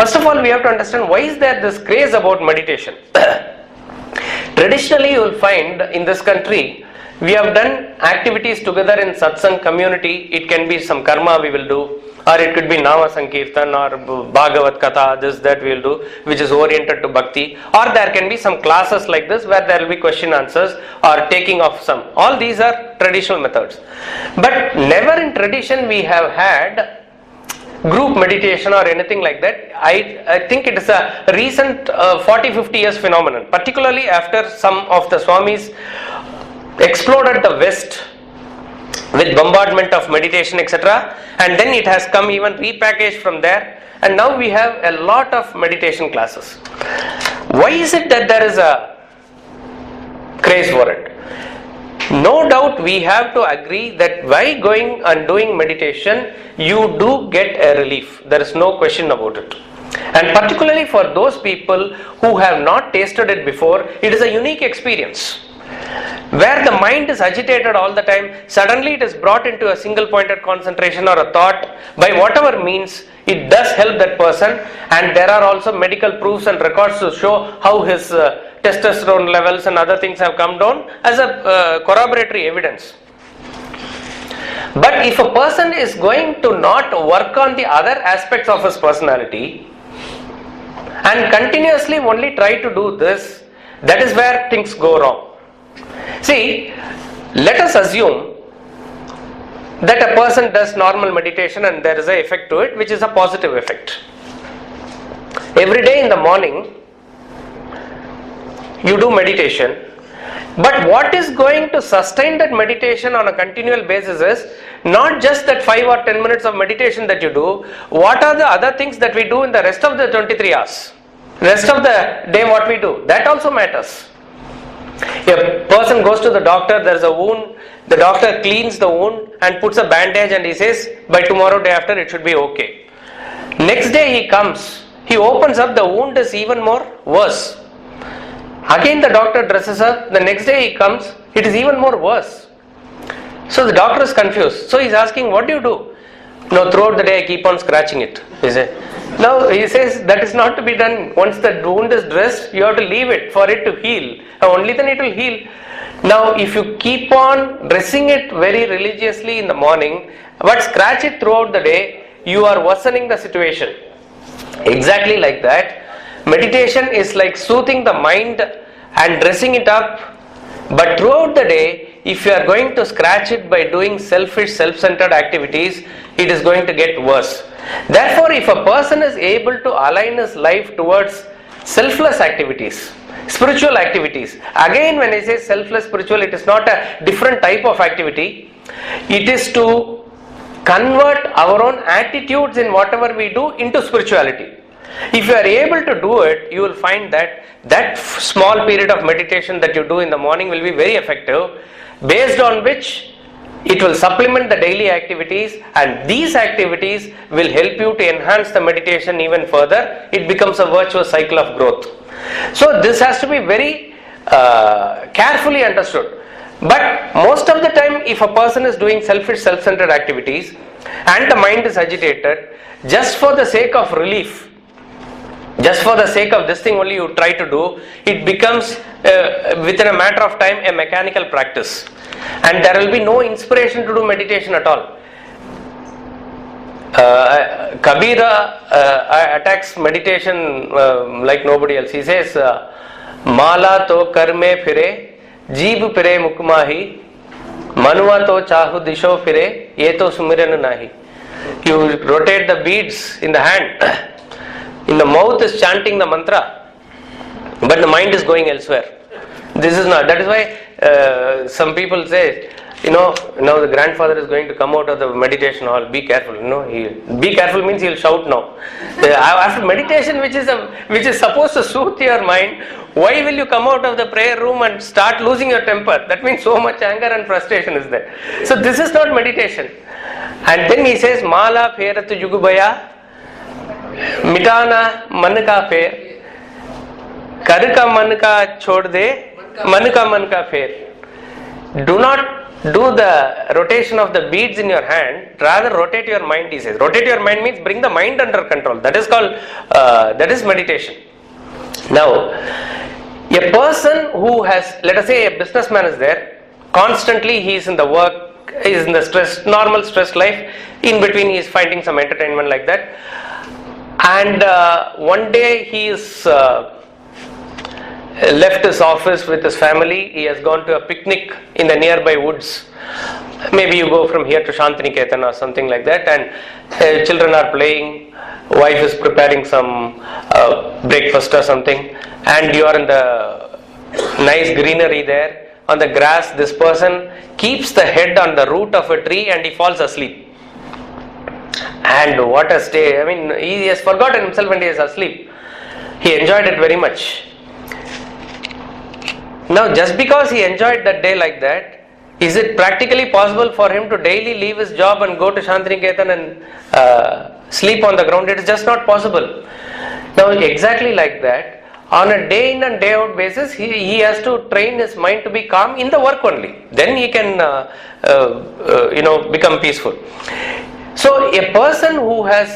First of all, we have to understand why is there this craze about meditation. Traditionally, you will find in this country, we have done activities together in satsang community. It can be some karma we will do, or it could be Nama Sankirtan or Bhagavat Katha, this, that we will do, which is oriented to Bhakti. Or there can be some classes like this where there will be question answers or taking of some. All these are traditional methods. But never in tradition we have had group meditation or anything like that. I think it is a recent 40-50 years phenomenon, particularly after some of the Swamis exploded the West with bombardment of meditation, etc., and then it has come even repackaged from there, and now we have a lot of meditation classes. Why is it that there is a craze for it? No doubt we have to agree that by going and doing meditation, you do get a relief. There is no question about it. And particularly for those people who have not tasted it before, it is a unique experience. Where the mind is agitated all the time, suddenly it is brought into a single pointed concentration or a thought by whatever means. It does help that person, and there are also medical proofs and records to show how his testosterone levels and other things have come down as a corroboratory evidence. But if a person is going to not work on the other aspects of his personality and continuously only try to do this, that is where things go wrong. See, let us assume that a person does normal meditation and there is an effect to it, which is a positive effect. Every day in the morning, you do meditation, but what is going to sustain that meditation on a continual basis is not just that 5 or 10 minutes of meditation that you do. What are the other things that we do in the rest of the 23 hours? Rest of the day what we do, that also matters. A person goes to the doctor, there is a wound, the doctor cleans the wound and puts a bandage and he says by tomorrow day after it should be okay. Next day he comes, he opens up, the wound is even more worse. Again the doctor dresses up, the next day he comes, it is even more worse. So the doctor is confused. So he is asking, what do you do? No, throughout the day I keep on scratching it. He says, no, he says that is not to be done. Once the wound is dressed, you have to leave it for it to heal. Only then it will heal. Now if you keep on dressing it very religiously in the morning, but scratch it throughout the day, you are worsening the situation. Exactly like that, meditation is like soothing the mind and dressing it up, but throughout the day, if you are going to scratch it by doing selfish, self-centered activities, it is going to get worse. Therefore, if a person is able to align his life towards selfless activities, spiritual activities, again when I say selfless spiritual, it is not a different type of activity, it is to convert our own attitudes in whatever we do into spirituality. If you are able to do it, you will find that that small period of meditation that you do in the morning will be very effective, based on which it will supplement the daily activities, and these activities will help you to enhance the meditation even further. It becomes a virtuous cycle of growth. So this has to be very carefully understood. But most of the time, if a person is doing selfish, self-centered activities and the mind is agitated, just for the sake of relief, just for the sake of this thing only you try to do, it becomes within a matter of time a mechanical practice, and there will be no inspiration to do meditation at all. Kabira attacks meditation like nobody else. He says, Mala to karme phire, jeeb pire mukmahi, manuva to chahu disho phire, ye to sumiran nahi. You rotate the beads in the hand. In the mouth is chanting the mantra, but the mind is going elsewhere. This is not. That is why some people say, now the grandfather is going to come out of the meditation hall. Be careful. Be careful means he will shout now. After meditation, which is supposed to soothe your mind, why will you come out of the prayer room and start losing your temper? That means so much anger and frustration is there. So this is not meditation. And then he says, Mala pherat yugubaya. मिटाना मन का फेर, कर का मन का छोड़ दे, मन का फेर. Do not do the rotation of the beads in your hand, rather rotate your mind, he says. Rotate your mind means bring the mind under control. That is called, that is meditation. Now, a person who has, let us say a businessman is there, constantly he is in the work, he is in the stress, normal stress life, in between he is finding some entertainment like that, and one day he is left his office with his family, he has gone to a picnic in the nearby woods. Maybe you go from here to Shantiniketan or something like that, and children are playing, wife is preparing some breakfast or something, and you are in the nice greenery there. On the grass, this person keeps the head on the root of a tree and he falls asleep. And what a stay, I mean, he has forgotten himself when he is asleep. He enjoyed it very much. Now, just because he enjoyed that day like that, is it practically possible for him to daily leave his job and go to Shantiniketan and sleep on the ground? It is just not possible. Now, exactly like that, on a day in and day out basis, he has to train his mind to be calm in the work only. Then he can, become peaceful. So, a person who has,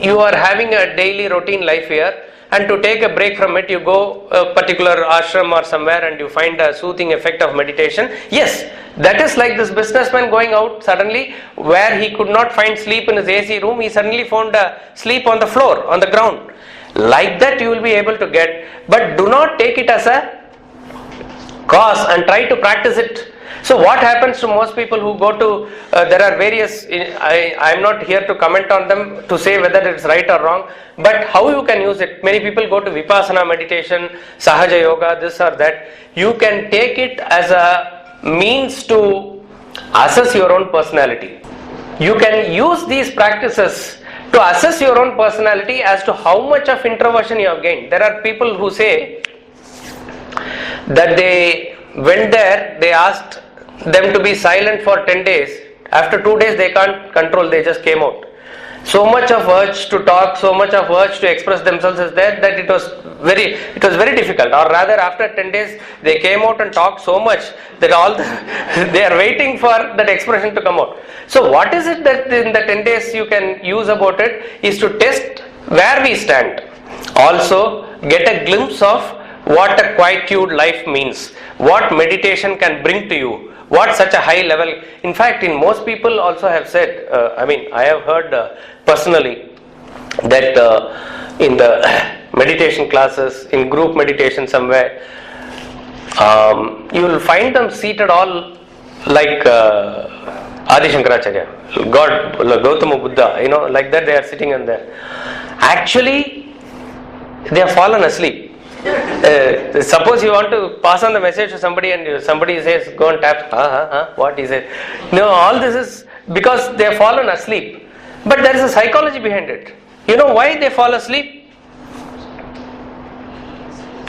you are having a daily routine life here, and to take a break from it, you go a particular ashram or somewhere and you find a soothing effect of meditation. Yes, that is like this businessman going out suddenly, where he could not find sleep in his AC room, he suddenly found sleep on the floor, on the ground. Like that you will be able to get, but do not take it as a cause and try to practice it. So what happens to most people who go to, there are various, I am not here to comment on them to say whether it's right or wrong, but how you can use it. Many people go to Vipassana meditation, Sahaja Yoga, this or that. You can take it as a means to assess your own personality. You can use these practices to assess your own personality as to how much of introversion you have gained. There are people who say that they went there, they asked them to be silent for 10 days. After 2 days they can't control, they just came out. So much of urge to talk, so much of urge to express themselves is there that it was very difficult. Or rather, after 10 days they came out and talked so much that they are waiting for that expression to come out. So what is it that in the 10 days you can use about it is to test where we stand. Also get a glimpse of what a quietude life means, what meditation can bring to you, what such a high level. In fact, in most people also have said, I have heard personally that in the meditation classes, in group meditation somewhere, you will find them seated all like Adi Shankaracharya, God, Gautama Buddha, like that they are sitting in there. Actually, they have fallen asleep. Suppose you want to pass on the message to somebody and somebody says, go and tap, what is it? No, all this is because they have fallen asleep. But there is a psychology behind it. You know why they fall asleep?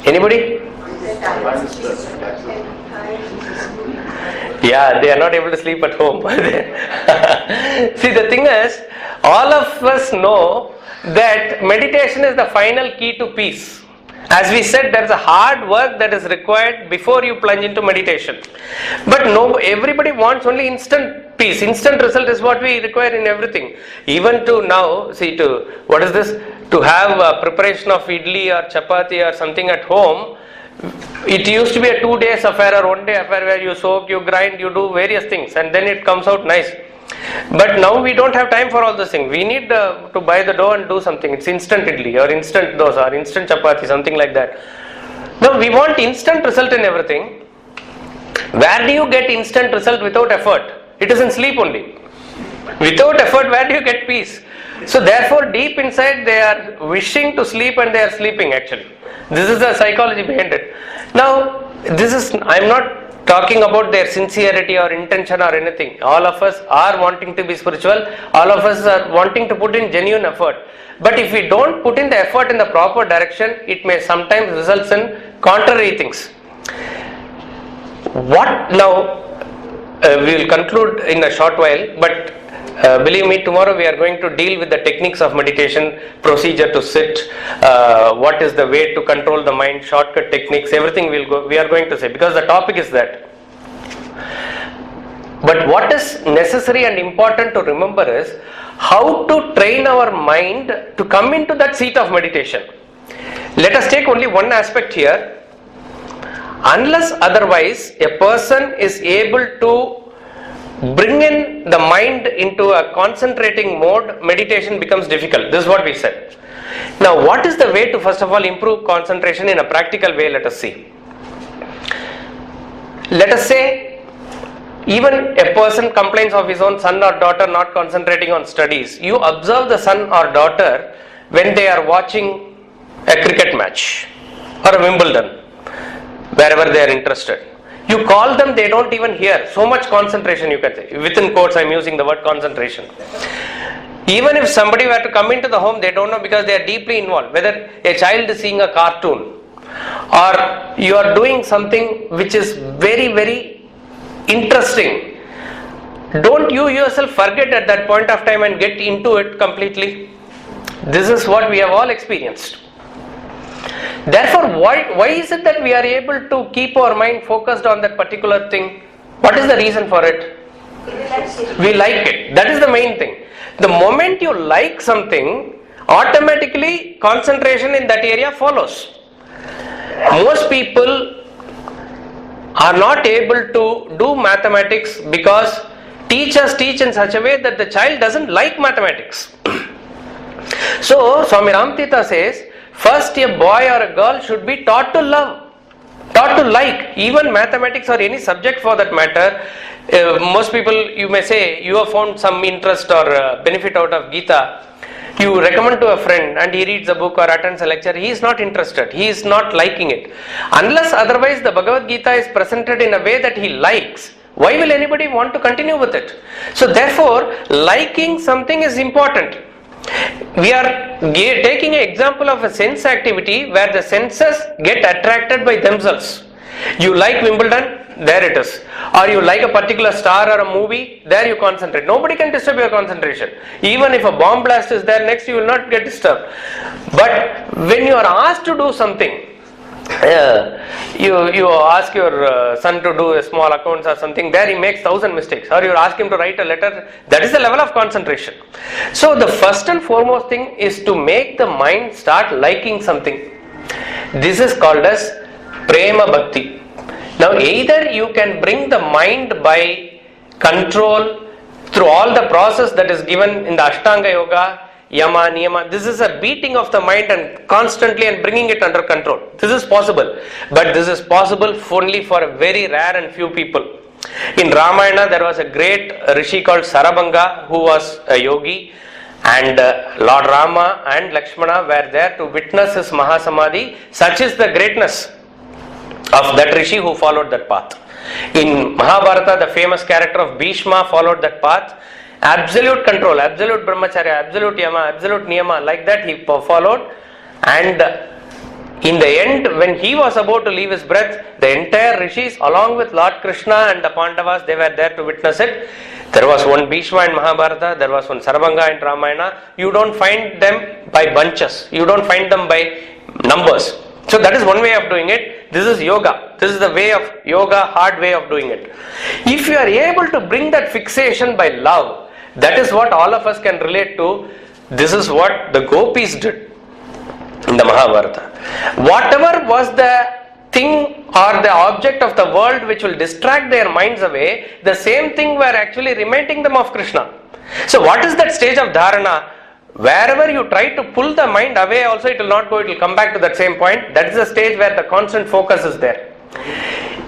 Anybody? Yeah, they are not able to sleep at home. See, the thing is, all of us know that meditation is the final key to peace. As we said, there is a hard work that is required before you plunge into meditation. But no, everybody wants only instant peace. Instant result is what we require in everything. Even to now, what is this? To have a preparation of idli or chapati or something at home, it used to be a 2 days affair or 1 day affair where you soak, you grind, you do various things and then it comes out nice. But now we don't have time for all those things. We need to buy the dough and do something. It's instant idli or instant dosa or instant chapati, something like that. Now we want instant result in everything. Where do you get instant result without effort? It is in sleep only. Without effort, where do you get peace? So therefore, deep inside they are wishing to sleep and they are sleeping actually. This is the psychology behind it. Now, I am not talking about their sincerity or intention or anything. All of us are wanting to be spiritual. All of us are wanting to put in genuine effort. But if we don't put in the effort in the proper direction, it may sometimes result in contrary things. What now? We will conclude in a short while, but believe me, tomorrow we are going to deal with the techniques of meditation, procedure to sit, what is the way to control the mind, shortcut techniques, everything we are going to say, because the topic is that. But what is necessary and important to remember is how to train our mind to come into that seat of meditation. Let us take only one aspect here. Unless otherwise a person is able to bring in the mind into a concentrating mode, meditation becomes difficult. This is what we said. Now, what is the way to first of all improve concentration in a practical way? Let us see. Let us say even a person complains of his own son or daughter not concentrating on studies. You observe the son or daughter when they are watching a cricket match or a Wimbledon, wherever they are interested. You call them, they don't even hear. So much concentration, you can say. Within quotes, I am using the word concentration. Even if somebody were to come into the home, they don't know because they are deeply involved. Whether a child is seeing a cartoon or you are doing something which is very, very interesting, don't you yourself forget at that point of time and get into it completely? This is what we have all experienced. Therefore, why is it that we are able to keep our mind focused on that particular thing? What is the reason for it? We like it. That is the main thing. The moment you like something, automatically concentration in that area follows. Most people are not able to do mathematics because teachers teach in such a way that the child doesn't like mathematics. So, Swami Ramtita says, first a boy or a girl should be taught to love, taught to like, even mathematics or any subject for that matter. Most people, you may say, you have found some interest or benefit out of Gita. You recommend to a friend and he reads a book or attends a lecture, he is not interested, he is not liking it. Unless otherwise the Bhagavad Gita is presented in a way that he likes, why will anybody want to continue with it? So therefore, liking something is important. We are taking an example of a sense activity where the senses get attracted by themselves. You like Wimbledon, there it is. Or you like a particular star or a movie, there you concentrate. Nobody can disturb your concentration. Even if a bomb blast is there next, you will not get disturbed. But when you are asked to do something, you ask your son to do a small accounts or something, there he makes 1,000 mistakes, or you ask him to write a letter, that is the level of concentration. So the first and foremost thing is to make the mind start liking something. This is called as prema bhakti. Now either you can bring the mind by control through all the process that is given in the Ashtanga Yoga, Yama, Niyama. This is a beating of the mind and constantly and bringing it under control. This is possible. But this is possible only for a very rare and few people. In Ramayana there was a great rishi called Sarabanga who was a yogi, and Lord Rama and Lakshmana were there to witness his Mahasamadhi. Such is the greatness of that rishi who followed that path. In Mahabharata, the famous character of Bhishma followed that path. Absolute control, absolute brahmacharya, absolute yama, absolute niyama, like that he followed. And in the end, when he was about to leave his breath, the entire rishis along with Lord Krishna and the Pandavas, they were there to witness it. There was one Bhishma in Mahabharata, there was one Sarabanga in Ramayana. You don't find them by bunches, you don't find them by numbers. So that is one way of doing it. This is yoga. This is the way of yoga, hard way of doing it. If you are able to bring that fixation by love, that is what all of us can relate to. This is what the gopis did in the Mahabharata. Whatever was the thing or the object of the world which will distract their minds away, the same thing were actually reminding them of Krishna. So what is that stage of Dhaarana? Wherever you try to pull the mind away also, it will not go, it will come back to that same point. That is the stage where the constant focus is there.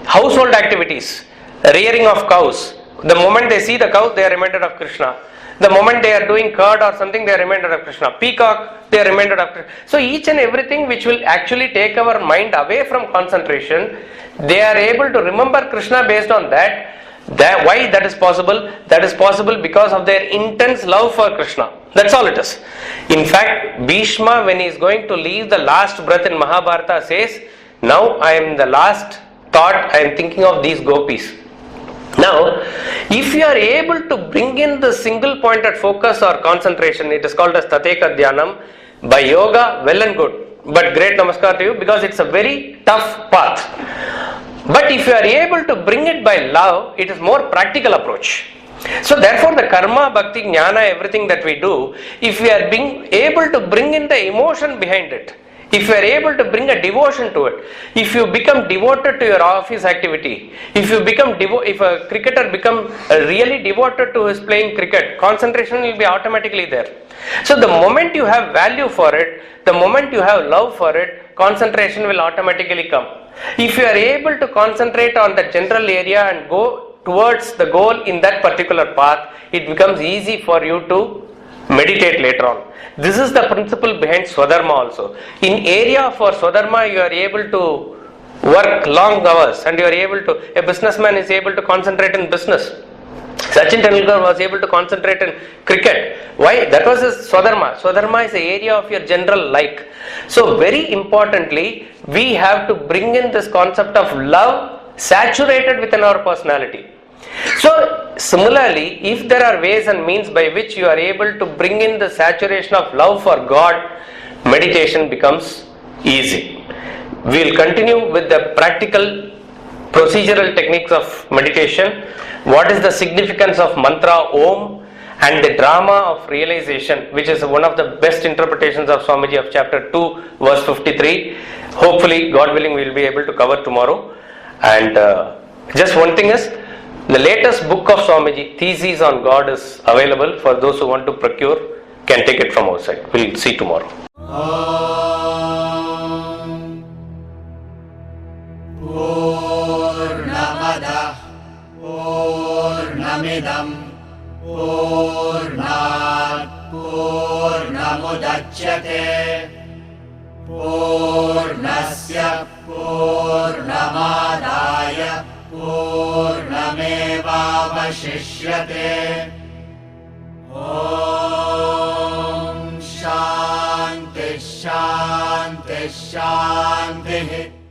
Household activities, rearing of cows. The moment they see the cow, they are reminded of Krishna. The moment they are doing curd or something, they are reminded of Krishna. Peacock, they are reminded of Krishna. So each and everything which will actually take our mind away from concentration, they are able to remember Krishna based on that. Why that is possible? That is possible because of their intense love for Krishna. That's all it is. In fact, Bhishma, when he is going to leave the last breath in Mahabharata, says, now I am the last thought, I am thinking of these gopis. Now, if you are able to bring in the single pointed focus or concentration, it is called as Tateka Dhyanam, by yoga, well and good. But great namaskar to you, because it's a very tough path. But if you are able to bring it by love, it is more practical approach. So therefore the karma, bhakti, jnana, everything that we do, if we are being able to bring in the emotion behind it, if you are able to bring a devotion to it, if you become devoted to your office activity, if you become if a cricketer become really devoted to his playing cricket, concentration will be automatically there. So the moment you have value for it, the moment you have love for it, concentration will automatically come. If you are able to concentrate on the general area and go towards the goal in that particular path, it becomes easy for you to meditate later on. This is the principle behind Swadharma also. In area for Swadharma, you are able to work long hours and you are able to, a businessman is able to concentrate in business. Sachin Tendulkar was able to concentrate in cricket. Why? That was his Swadharma. Swadharma is the area of your general like. So very importantly, we have to bring in this concept of love saturated within our personality. So similarly, if there are ways and means by which you are able to bring in the saturation of love for God, meditation becomes easy. We will continue with the practical procedural techniques of meditation. What is the significance of mantra Om and the drama of realization, which is one of the best interpretations of Swamiji of chapter 2 verse 53. Hopefully, God willing, we will be able to cover tomorrow. And just one thing is, the latest book of Swamiji, Theses on God, is available for those who want to procure, can take it from outside. We'll see tomorrow. Purnamada Purnamidam Purnat Purnamudachyate Purnasya Purnamadaya Purnamevavashishyate. Om Shanti Shanti Shanti.